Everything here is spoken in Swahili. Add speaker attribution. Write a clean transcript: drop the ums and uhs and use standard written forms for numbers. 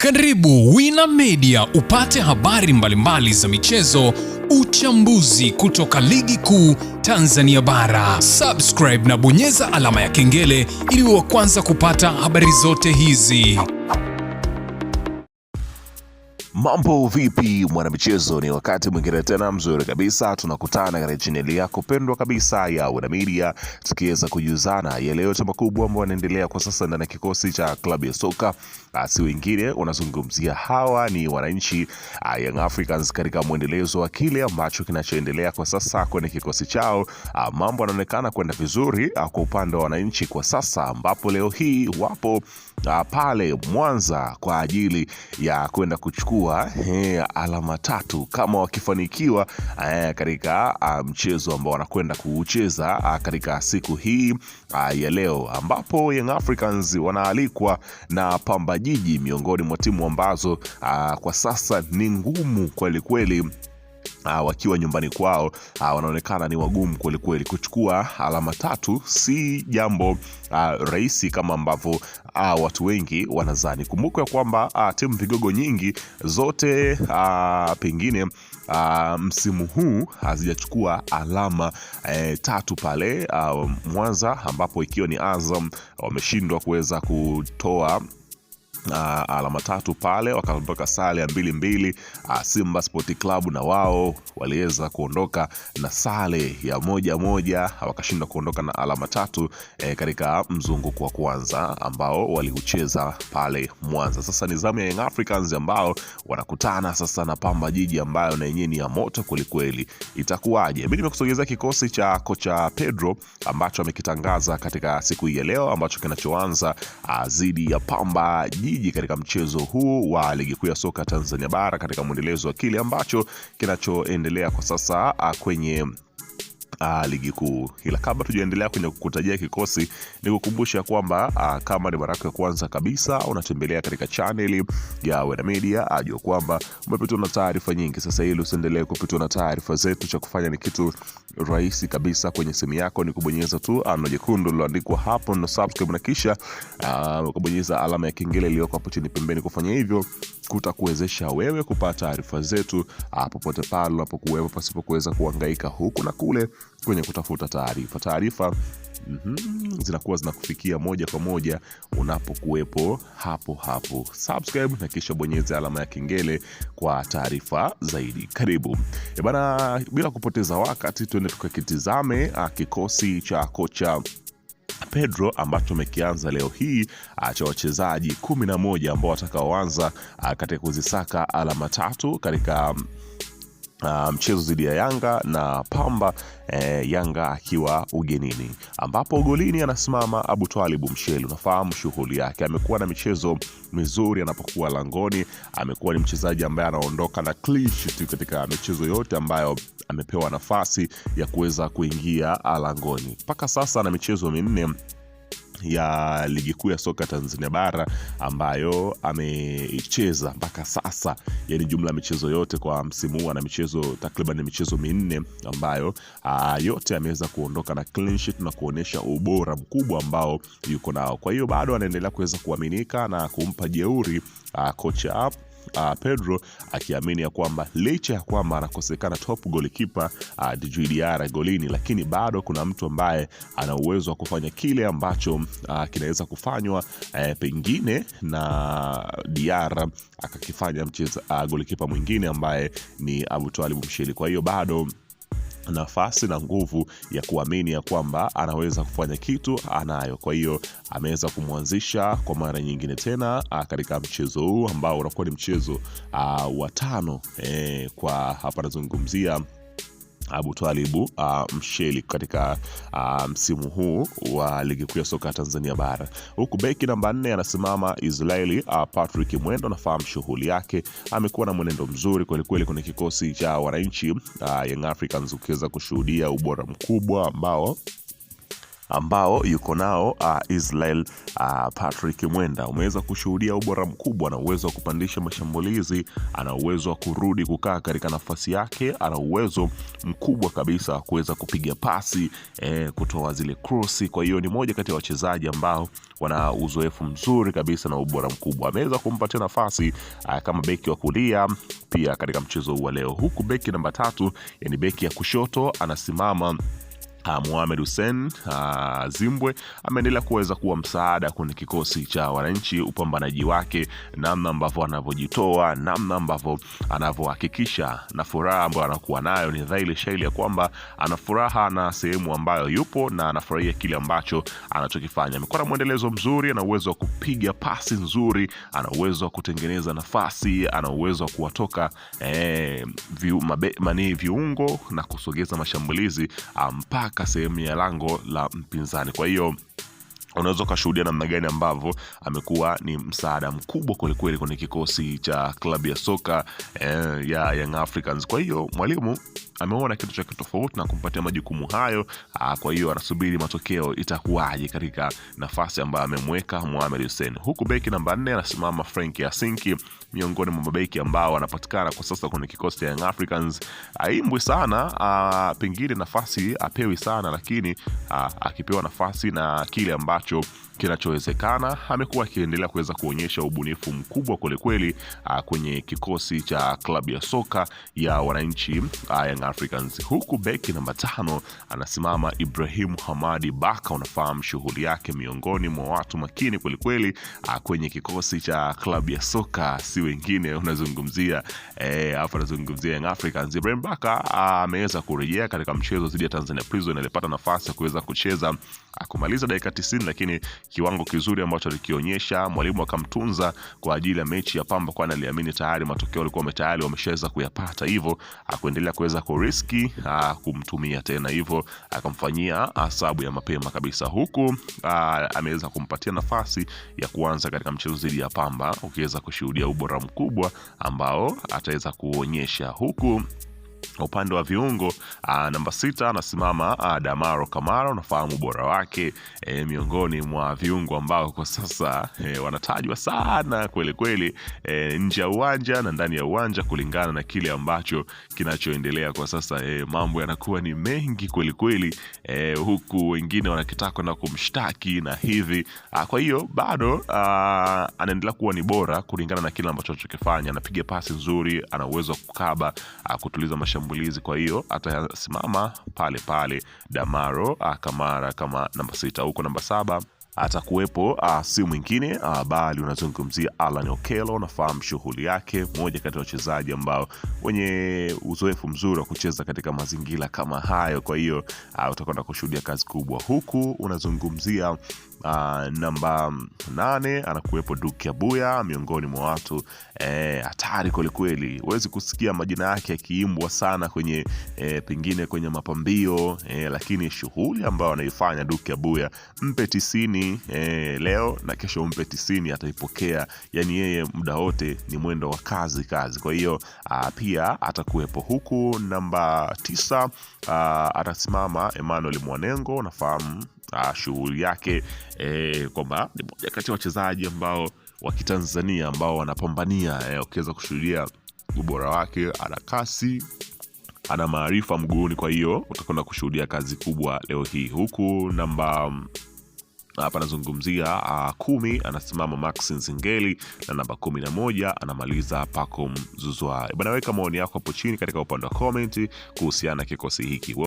Speaker 1: Karibu Wina Media upate habari mbalimbali za michezo, uchambuzi kutoka ligi kuu Tanzania bara. Subscribe na bonyeza alama ya kengele ili uwe wa kwanza kupata habari zote hizi.
Speaker 2: Mambo vipi mwanamichezo, ni wakati mwingine tena mzuri kabisa tunakutana katika chaneli yako pendwa kabisa ya Wina Media, tukiweza kujuzana yale yote makubwa ambayo yanaendelea kwa sasa ndani ya kikosi cha klabu ya soka. Si wengine unazungumzia hawa ni wananchi Young Africans katika mwendelezo wa kile ambacho kinachoendelea kwa sasa kwenye kikosi chao. Mambo yanaonekana kwenda vizuri kwa upande wa wananchi kwa sasa, ambapo leo hii wapo pale Mwanza kwa ajili ya kwenda kuchukua alama tatu kama wakifanikiwa katika mchezo ambao wanakwenda kucheza katika siku hii ya leo, ambapo Young Africans wanaalikwa na Pamba Jiji, miongoni mwa timu ambazo kwa sasa ni ngumu kweli kweli. Wakiwa nyumbani kwao wanaonekana ni wagumu kweli kweli. Kuchukua alama tatu si jambo rahisi kama ambavyo watu wengi wanadhani. Kumbuka kwamba timu vigogo nyingi zote pengine msimu huu hazijachukua alama tatu pale Mwanza, ambapo ikiwa ni Azam wameshindwa kuweza kutoa alama tatu pale, wakaondoka sare ya 2-2. Simba Sport Club na wao waliweza kuondoka na sare ya 1-1, wakashindwa kuondoka na alama tatu katika mzunguko wa kwanza ambao waliucheza pale Mwanza. Sasa ni zamu ya Young Africans ambao wanakutana sasa na Pamba Jiji ambayo na yenyewe ni ya moto kweli. Itakuwaje? Mimi nimekusogezea kikosi cha kocha Pedro ambacho amekitangaza katika siku hii ya leo, ambacho kinachoanza dhidi ya Pamba Jiji katika mchezo huu wa ligi kuu ya soka Tanzania bara, katika mwendelezo wa kile ambacho kinachoendelea kwa sasa kwenye ligi kuu. Ila kabla tujaendelea kwenye kukutajia kikosi, ni kukumbusha kwamba kama ni mara yako ya kwanza kabisa unatembelea katika channel ya Wina Media, ajua kwamba umepitwa na taarifa nyingi. Sasa ili usiendelee kupitwa na taarifa zetu, cha kufanya ni kitu rahisi kabisa. Kwenye simu yako ni kubonyeza tu neno jekundu lililoandikwa hapo na subscribe, na kisha kubonyeza alama ya kengele iliyoko hapo chini pembeni. Kufanya hivyo kutakuwezesha wewe kupata taarifa zetu popote pale unapokuwepo, pasipo kuweza kuhangaika huku na kule kwenye kutafuta taarifa. Zinakuwa zinakufikia moja kwa moja unapokuwepo hapo. Subscribe na kisha bonyeza alama ya kengele kwa taarifa zaidi. Karibu. Bana, bila kupoteza wakati tuende tukakitizame kikosi cha kocha Pedro ambacho mekianza leo hii cha wachezaji 11 ambao watakaoanza katika kuzisaka alama tatu katika mchezo dhidi ya Yanga na Pamba, Yanga akiwa ugenini, ambapo golini anasimama Abutwalibu Msheli. Unafahamu shughuli yake, amekuwa na michezo mizuri anapokuwa langoni. Amekuwa ni mchezaji ambaye anaondoka na clean sheet katika michezo yote ambayo amepewa nafasi ya kuweza kuingia langoni. Mpaka sasa ana michezo 4 ya ligi kuu ya soka Tanzania bara ambayo amecheza mpaka sasa, yani jumla michezo yote kwa msimu huu ana michezo takriban michezo 4 ambayo yote ameweza kuondoka na clean sheet na kuonesha ubora mkubwa ambao yuko nao. Kwa hiyo bado anaendelea kuweza kuaminika na kumpa jeuri kocha Pedro, akiamini ya kwamba licha ya kwamba anakosekana top goalkeeper Djigui Diarra golini, lakini bado kuna mtu ambaye ana uwezo wa kufanya kile ambacho kinaweza kufanywa pengine na Diarra akakifanya goalkeeper mwingine ambaye ni Abutwalibu Msheli. Kwa hiyo bado nafasi na nguvu ya kuamini ya kwamba anaweza kufanya kitu anayo. Kwa hiyo ameweza kumwanzisha kwa mara nyingine tena katika mchezo huu ambao unakuwa ni mchezo wa 5 kwa hapa nazungumzia Abutwalibu Msheli katika msimu huu wa ligi kuu ya soka Tanzania bara. Huku beki namba 4 anasimama Israeli Patrick Mwendo. Nafahamu shughuli yake, amekuwa na mwenendo mzuri kweli kweli kwenye kikosi cha wananchi Young Africans, ukiweza kushuhudia ubora mkubwa ambao ambao yuko nao Israel Patrick Mwenda. Umeweza kushuhudia ubora mkubwa, na uwezo wa kupandisha mashambulizi, ana uwezo wa kurudi kukaa katika nafasi yake, ana uwezo mkubwa kabisa wa kuweza kupiga pasi, kutoa zile cross. Kwa hiyo ni moja kati ya wachezaji ambao wana uzoefu mzuri kabisa na ubora mkubwa. Ameweza kumpatia nafasi kama beki wa kulia pia katika mchezo huu wa leo, huku beki namba 3, yani beki ya kushoto, anasimama Mohamed Hussein Zimbwe. Ameendelea kuweza kuwa msaada kwenye kikosi cha wananchi, upambanaji wake, namna ambavyo anavyojitoa, namna ambavyo anavyohakikisha na furaha ambayo anakuwa nayo, ni dhahiri shairi ya kwamba ana furaha na sehemu ambayo yupo na anafurahia kile ambacho anachokifanya. Amekuwa na mwendelezo mzuri, ana uwezo wa kupiga pasi nzuri, ana uwezo wa kutengeneza nafasi, ana uwezo wa kuwatoka viungo na kusogeza mashambulizi mpaka sehemu ya lango la mpinzani. Kwa hiyo unaweza kushuhudia namna gani ambavyo amekuwa ni msaada mkubwa kwelikweli kwenye kikosi cha klabu ya soka ya Young Africans. Kwa hiyo mwalimu ameona kitu cha tofauti na kumpatia majukumu hayo. Kwa hiyo anasubiri matokeo itakuwaje katika nafasi ambayo amemweka Mohamed Hussein. Huku beki namba 4 anasimama Frank Yasinki, miongoni mwa mabeki ambao wanapatikana kwa sasa kwenye kikosi cha Young Africans. Aimbwi sana, pengine nafasi apewi sana, lakini akipewa nafasi na kile ambacho kinachowezekana, amekuwa akiendelea kuweza kuonyesha ubunifu mkubwa kwelikweli kwenye kikosi cha klabu ya soka ya wananchi Young Africans. Huku beki namba 5 anasimama Ibrahim Hamadi Baka. Unafahamu shughuli yake, miongoni mwa watu makini kwelikweli kwenye kikosi cha klabu ya soka, si wengine unazungumzia hapa, anazungumzia Young Africans. Ibrahim Baka ameweza kurejea katika mchezo dhidi ya Tanzania Prison, alipata nafasi ya kuweza kucheza kumaliza dakika 90, lakini kiwango kizuri ambacho alikionyesha, mwalimu akamtunza kwa ajili ya mechi ya Pamba, kwani aliamini tayari matokeo walikuwa tayari wameshaweza kuyapata, hivyo akuendelea kuweza kuriski kumtumia tena, hivyo akamfanyia sababu ya mapema kabisa. Huku ameweza kumpatia nafasi ya kuanza katika mchezo dhidi ya Pamba, ukiweza kushuhudia ubora mkubwa ambao ataweza kuonyesha. Huku upande wa viungo namba 6 anasimama Damaro Kamara. Unafahamu ubora wake, miongoni mwa viungo ambao kwa sasa wanatajwa sana kweli kweli, nje ya uwanja na ndani ya uwanja, kulingana na kile ambacho kinachoendelea kwa sasa. Mambo yanakuwa ni mengi kweli kweli, huku wengine wanakitaka na kumshtaki na hivi. Kwa hiyo bado anaendelea kuwa ni bora kulingana na kile ambacho anachokifanya. Anapiga pasi nzuri, ana uwezo wa kukaba, kutuliza mashambulizi. Kwa hiyo atasimama pale pale Damaro Kamara kama namba 6. Huko namba 7 atakuwepo si mwingine bali unazungumzia Alan Okello. Unafahamu shughuli yake, moja kati ya wachezaji ambao wenye uzoefu mzuri wa kucheza katika mazingira kama hayo. Kwa hiyo utakwenda kushuhudia kazi kubwa. Huku unazungumzia namba 8 anakuwepo Duke Abuya, miongoni mwa watu hatari kweli kweli. Huwezi kusikia majina yake yakiimbwa sana kwenye pengine kwenye mapambio, lakini shughuli ambayo anaifanya Duke Abuya, mpe 90 leo na kesho mpe 90 ataipokea. Yani yeye muda wote ni mwendo wa kazi. Kwa hiyo pia atakuwepo. Huku namba 9 atasimama Emmanuel Mwanengo. Unafahamu shughuli yake kwamba ni moja kati ya wachezaji ambao wa Kitanzania ambao wanapambania, ukiweza kushuhudia ubora wake, ana kasi, ana maarifa mguuni. Kwa hiyo utakwenda kushuhudia kazi kubwa leo hii. Huku namba hapa nazungumzia 10 anasimama Max Nzingeli, na namba 11 anamaliza Pacome Zouzoua. Bwana, weka maoni yako hapo chini katika upande wa comment kuhusiana na kikosi hiki.